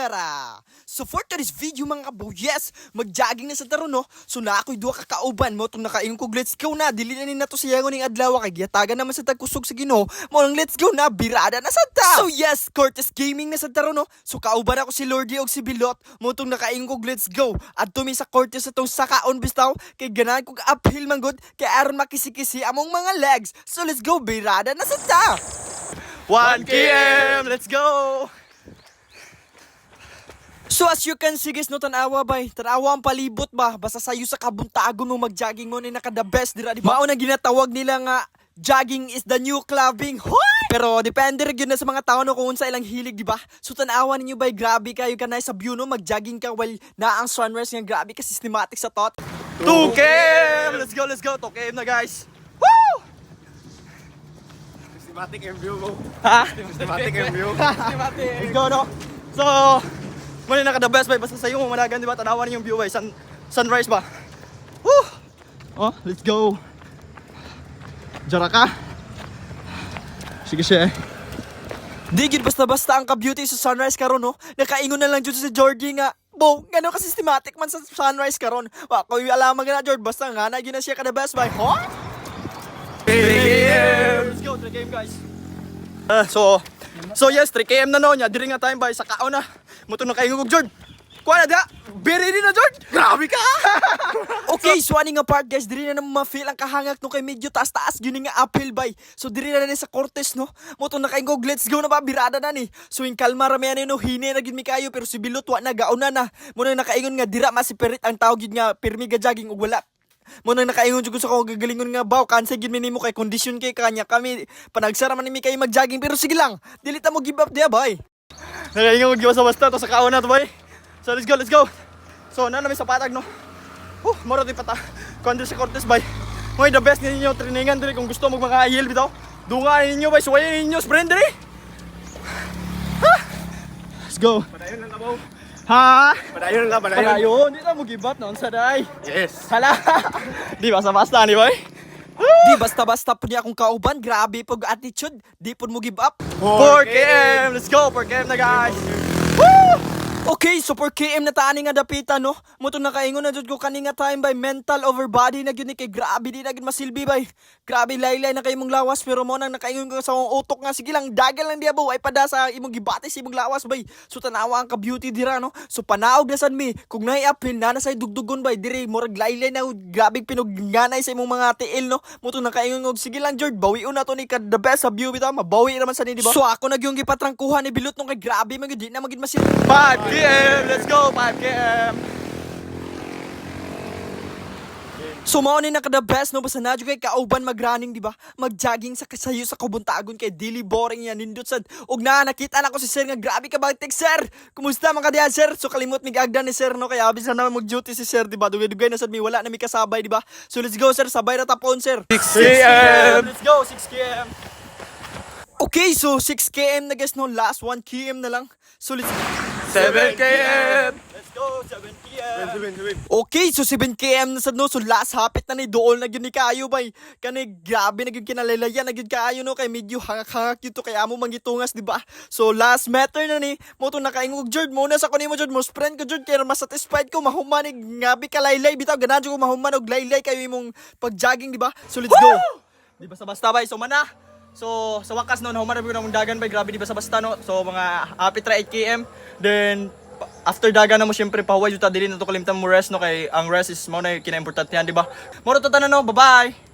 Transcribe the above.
Yara! So for today's video mga kabuyes, mag-jogging na sa taro no. So na ako'y duha kakauban mo itong nakaingon ko let's go na. Dili na na to siya ng adlaw kay giyatagan naman sa tagkusog sa Ginoo. Mo lang let's go na birada na sa ta. So yes, Cortez Gaming na sa taro no. So kauban ako si Lordy og si Bilot mo itong nakaingon ko let's go. Adto mi sa Cortez atong sakaon bistaw kay ganahan ko uphill man gud kay aron makisi-kisi among mga legs. So let's go birada na sa ta. 1 km, let's go! So as you can see guys, no, tanawa bay, tanawa ang palibot ba, basta sayo sa kabuntagon mo mag-jogging mo ni naka the best dira, di ba? Mao na ginatawag nila nga, jogging is the new clubbing, hoy! Pero depende rin yun na sa mga tao no, kung unsa ilang hilig, di ba? So tanawa ninyo bay, grabe kayo ka na sa view no, mag-jogging ka while na ang sunrise nga, grabe ka systematic sa thought. 2 km! Let's go, 2 km na guys! Woo! Systematic and view mo. Ha? Systematic and view. Let's go no? So, muna naka the best bay, basta sa'yo mo managan, di ba? Tanawan yung view bay, sunrise ba? Woo! Oh, let's go! Diyara ka? Sige siya eh. Di gid basta-basta ang ka-beauty sa sunrise karon no? Nakaingon na lang dyan si Jordy nga, Bo, gano'n ka systematic man sa sunrise karon. Wa ko yung alaman nga na Jordy, basta nga na yun na siya ka the best bay. Huh? 3 km! Let's go, 3 km guys. So yes, 3 km na no nya, diri nga time bay sa kaon na. Muto na kayo Jord. Kuha na da. Biri din na Jord. Grabe ka. Okay, so ani nga part guys, diri na ma-feel ang kahangak no kay medyo taas-taas gyud nga uphill bay. So diri na sa Cortez no. Muto na kayo let's go na ba birada na ni. So in kalma ra mi no hine na gid mi kayo pero si Bilot wa na gauna na. Muna nakaingon nga dira masipirit ang tawag gid nga pirmi ga jogging ug wala. Muna nakaingon jud ko sa ko gagalingon nga baw cancel gid mi nimo kay condition kay kanya kami panagsara man nimi kay mag-jogging pero sige lang. Dili ta mo give up dia bay. Nakaingon gid sa basta to sa kaon na to bay. So let's go. So na namin sa patag no. Moro ti pata. Kundi sa Cortez bay. Moy the best ninyo trainingan diri kung gusto mo mga hill bitaw. Dunga ninyo bay suwayin ninyo sprint diri. Let's go. Padayon lang kabaw. Ha? Padayon lang, padayon. Padayon, di ta mo give up noon sa day. Yes. Hala. Di basta-basta ni bay. Di basta-basta po niya akong kauban. Grabe pag attitude. Di po mo give up. 4 km. Let's go. 4 km na guys. Woo! Okay, so 4 km na taani nga dapita no. Muto nakaingon na jud ko kani nga time by mental over body na gyud ni kay grabe di na gyud masilbi bay. Grabe laylay na kay imong lawas pero mo nang nakaingon ko sa akong utok nga sige lang dagal lang diya ay pada sa imong gibati sa imong lawas bay. So tanawa ang ka beauty dira no. So panaog na sad mi kung naay uphill na say dugdugon bay diri murag laylay na grabe pinugganay sa imong mga tiil no. Muto nakaingon og sige lang Jord bawion na to ni ka the best sa view bitaw mabawi naman sa ni di ba. So ako nagyong gipatrangkuhan ni Bilot nung kay grabe man gyud di na magid masilbi. 5 km, let's go, 5 km. So mao ni naka the best no basta nadyo kay kauban mag-running di ba? Mag-jogging sa kasayo sa kabuntagon kay dili boring yan nindot sad. Og nakita na ko si sir nga grabe ka bagtik sir. Kumusta man ka diha sir? So kalimot mi gagdan ni sir no kaya abis na naman mag-duty si sir di ba? Dugay-dugay na sad mi wala na mi kasabay di ba? So let's go sir, sabay na tapon sir. 6 km. Let's go, 6 km. Okay, so 6 km na guys no, last 1 km na lang. So let's 7 km. Let's go, 7 km. Win. Okay, so 7 km na sad no. So last hapit na ni dool na gyud ni kayo bay. Kani grabe na gyud kinalalayan na gyud kayo no kay medyo hangak-hangak gyud to kay amo mangitungas di ba? So last meter na ni mo to nakaingog Jord mo na sa kunimo Jord mo sprint ko Jord kay mas satisfied ko mahuman ni ngabi ka laylay bitaw ganahan ko mahuman og laylay kayo imong pag-jogging di ba? So let's go. Di basta-basta bay so mana. So sa wakas no nahuman na ng dagan bay grabe di basta-basta no. So mga hapit ra 8 km then after daga na mo syempre pahuway jud ta dili na to kalimtan mo rest no kay ang rest is mo na kinaimportante yan di ba? Moro to tanan no. Bye-bye.